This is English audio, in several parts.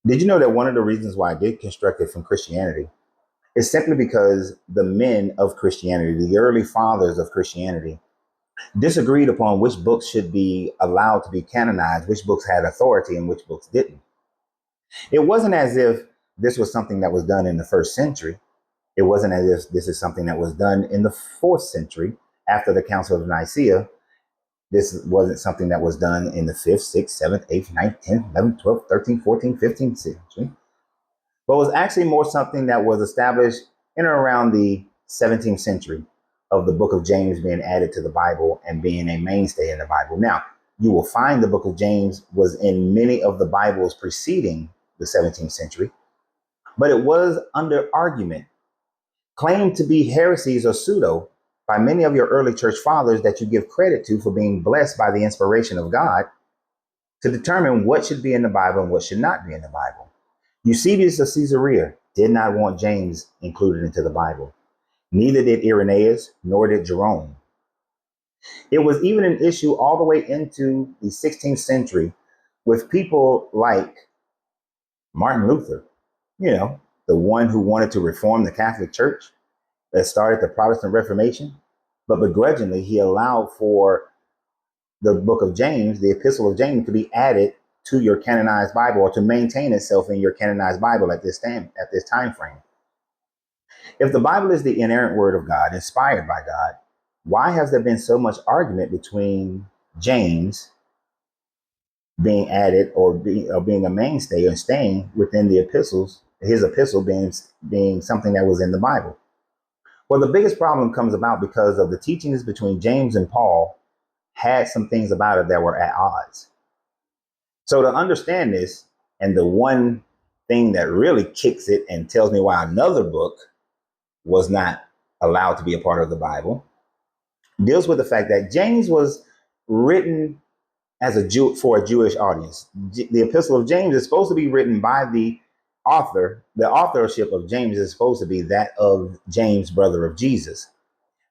Did you know that one of the reasons why I deconstructed from Christianity is simply because the men of Christianity, the early fathers of Christianity, disagreed upon which books should be allowed to be canonized, which books had authority and which books didn't. It wasn't as if this was something that was done in the first century. It wasn't as if this is something that was done in the fourth century after the Council of Nicaea. This wasn't something that was done in the 5th, 6th, 7th, 8th, 9th, 10th, 11th, 12th, 13th, 14th, 15th century, but was actually more something that was established in or around the 17th century of the book of James being added to the Bible and being a mainstay in the Bible. Now, you will find the book of James was in many of the Bibles preceding the 17th century, but it was under argument, claimed to be heresies or pseudo by many of your early church fathers that you give credit to for being blessed by the inspiration of God to determine what should be in the Bible and what should not be in the Bible. Eusebius of Caesarea did not want James included into the Bible. Neither did Irenaeus, nor did Jerome. It was even an issue all the way into the 16th century with people like Martin Luther, the one who wanted to reform the Catholic Church that started the Protestant Reformation, but begrudgingly he allowed for the book of James, the Epistle of James, to be added to your canonized Bible, or to maintain itself in your canonized Bible at this time frame. If the Bible is the inerrant word of God, inspired by God, why has there been so much argument between James being added or being a mainstay and staying within the epistles, his epistle being something that was in the Bible? Well, the biggest problem comes about because of the teachings between James and Paul had some things about it that were at odds. So to understand this, and the one thing that really kicks it and tells me why another book was not allowed to be a part of the Bible, deals with the fact that James was written as for a Jewish audience. The Epistle of James is supposed to be written by the author. The authorship of James is supposed to be that of James, brother of Jesus.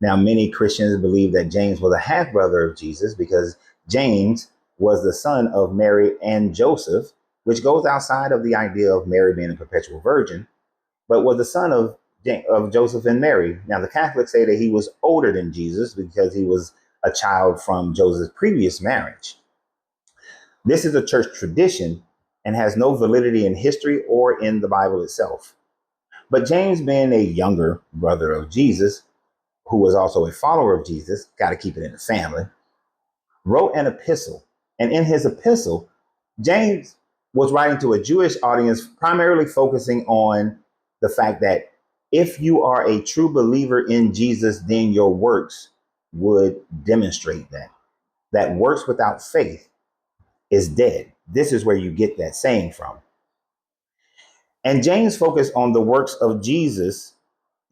Now, many Christians believe that James was a half brother of Jesus because James was the son of Mary and Joseph, which goes outside of the idea of Mary being a perpetual virgin, but was the son of Joseph and Mary. Now, the Catholics say that he was older than Jesus because he was a child from Joseph's previous marriage. This is a church tradition and has no validity in history or in the Bible itself. But James, being a younger brother of Jesus, who was also a follower of Jesus, got to keep it in the family, wrote an epistle. And in his epistle, James was writing to a Jewish audience, primarily focusing on the fact that if you are a true believer in Jesus, then your works would demonstrate that. That works without faith is dead. This is where you get that saying from. And James focused on the works of Jesus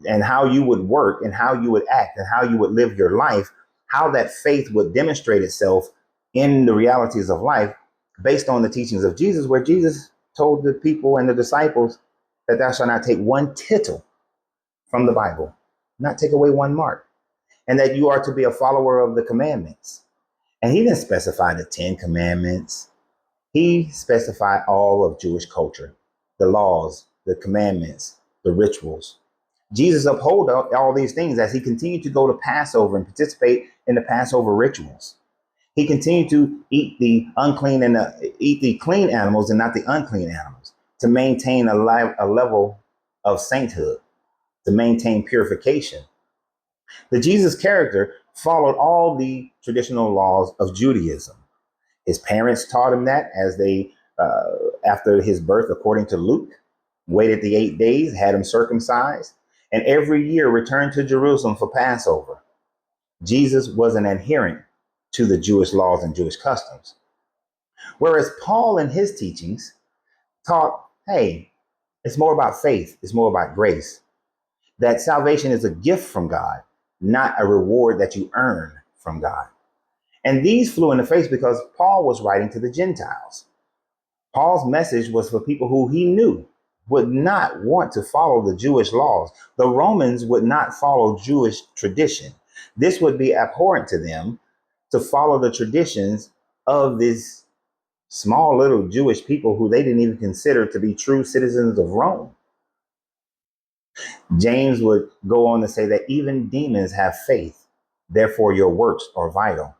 and how you would work and how you would act and how you would live your life, how that faith would demonstrate itself in the realities of life based on the teachings of Jesus, where Jesus told the people and the disciples that thou shalt not take one tittle from the Bible, not take away one mark, and that you are to be a follower of the commandments. And he didn't specify the 10 commandments. He specified all of Jewish culture, the laws, the commandments, the rituals. Jesus upheld all these things as he continued to go to Passover and participate in the Passover rituals. He continued to eat the unclean and eat the clean animals and not the unclean animals to maintain a level of sainthood, to maintain purification. The Jesus character followed all the traditional laws of Judaism. His parents taught him that as they, after his birth, according to Luke, waited the 8 days, had him circumcised, and every year returned to Jerusalem for Passover. Jesus was an adherent to the Jewish laws and Jewish customs. Whereas Paul in his teachings taught, hey, it's more about faith, it's more about grace, that salvation is a gift from God, not a reward that you earn from God. And these flew in the face because Paul was writing to the Gentiles. Paul's message was for people who he knew would not want to follow the Jewish laws. The Romans would not follow Jewish tradition. This would be abhorrent to them to follow the traditions of this small little Jewish people who they didn't even consider to be true citizens of Rome. James would go on to say that even demons have faith, therefore your works are vital.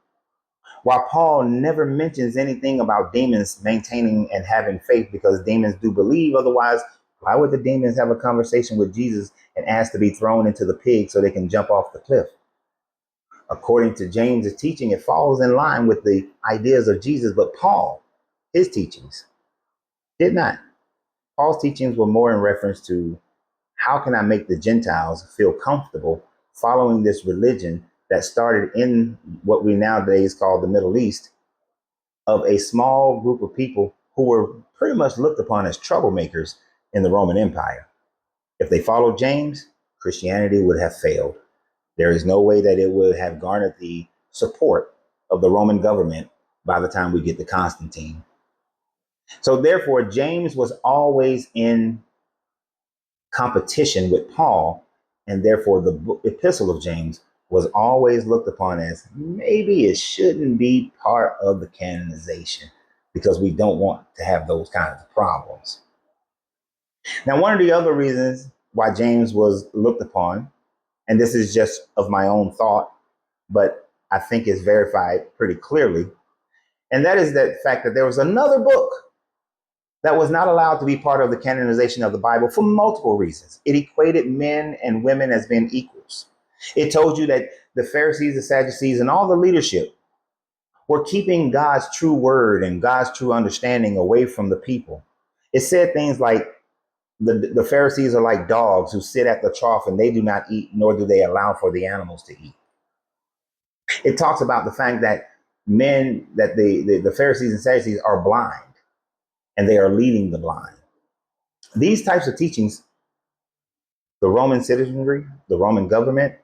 While Paul never mentions anything about demons maintaining and having faith because demons do believe, otherwise, why would the demons have a conversation with Jesus and ask to be thrown into the pig so they can jump off the cliff? According to James's teaching, it falls in line with the ideas of Jesus, but Paul, his teachings, did not. Paul's teachings were more in reference to how can I make the Gentiles feel comfortable following this religion that started in what we nowadays call the Middle East, of a small group of people who were pretty much looked upon as troublemakers in the Roman Empire. If they followed James, Christianity would have failed. There is no way that it would have garnered the support of the Roman government by the time we get to Constantine. So therefore, James was always in competition with Paul, and therefore the Epistle of James was always looked upon as maybe it shouldn't be part of the canonization because we don't want to have those kinds of problems. Now, one of the other reasons why James was looked upon, and this is just of my own thought, but I think is verified pretty clearly, and that is the fact that there was another book that was not allowed to be part of the canonization of the Bible for multiple reasons. It equated men and women as being equals. It told you that the Pharisees, the Sadducees, and all the leadership were keeping God's true word and God's true understanding away from the people. It said things like the Pharisees are like dogs who sit at the trough and they do not eat, nor do they allow for the animals to eat. It talks about the fact that the Pharisees and Sadducees are blind and they are leading the blind. These types of teachings, the Roman citizenry, the Roman government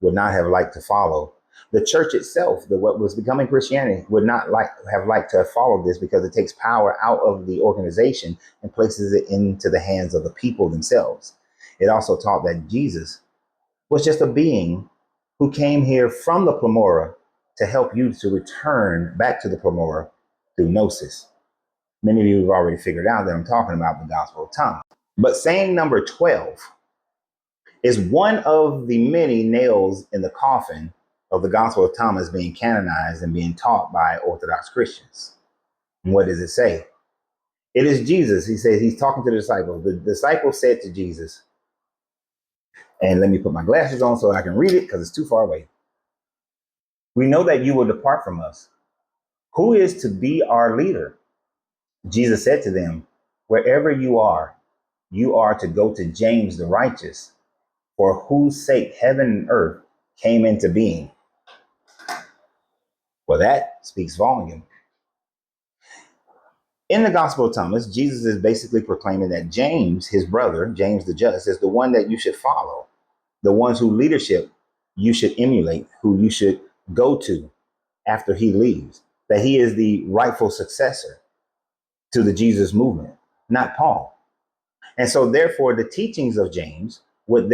would not have liked to follow. The church itself, what was becoming Christianity, would not have liked to have followed this because it takes power out of the organization and places it into the hands of the people themselves. It also taught that Jesus was just a being who came here from the Pleroma to help you to return back to the Pleroma through gnosis. Many of you have already figured out that I'm talking about the Gospel of Thomas. But saying number 12 is one of the many nails in the coffin of the Gospel of Thomas being canonized and being taught by Orthodox Christians. And what does it say? It is Jesus. He says, he's talking to the disciples. The disciples said to Jesus, and let me put my glasses on so I can read it because it's too far away. We know that you will depart from us. Who is to be our leader? Jesus said to them, wherever you are to go to James the righteous, for whose sake heaven and earth came into being. Well, that speaks volume. In the Gospel of Thomas, Jesus is basically proclaiming that James, his brother, James the Just, is the one that you should follow, the ones who leadership you should emulate, who you should go to after he leaves, that he is the rightful successor to the Jesus movement, not Paul. And so therefore the teachings of James would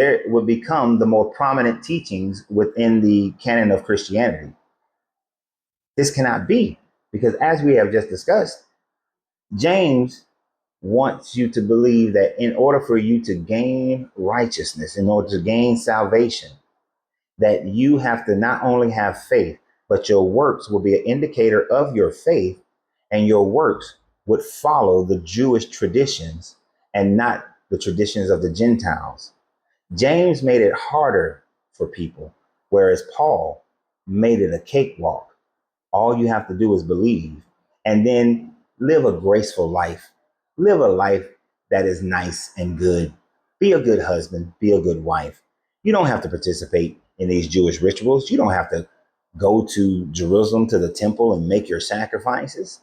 become the more prominent teachings within the canon of Christianity. This cannot be, because as we have just discussed, James wants you to believe that in order for you to gain righteousness, in order to gain salvation, that you have to not only have faith, but your works will be an indicator of your faith, and your works would follow the Jewish traditions and not the traditions of the Gentiles. James made it harder for people, whereas Paul made it a cakewalk. All you have to do is believe and then live a graceful life. Live a life that is nice and good. Be a good husband, be a good wife. You don't have to participate in these Jewish rituals. You don't have to go to Jerusalem to the temple and make your sacrifices.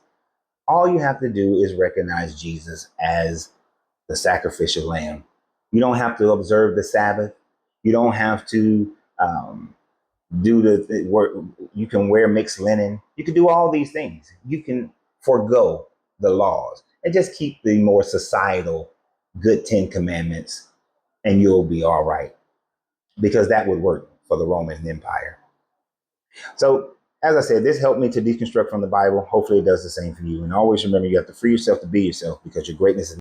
All you have to do is recognize Jesus as the sacrificial lamb. You don't have to observe the Sabbath. You don't have to do the work. You can wear mixed linen. You can do all these things. You can forego the laws and just keep the more societal good 10 commandments, and you'll be all right, because that would work for the Roman Empire. So as I said, this helped me to deconstruct from the Bible. Hopefully it does the same for you. And always remember, you have to free yourself to be yourself, because your greatness is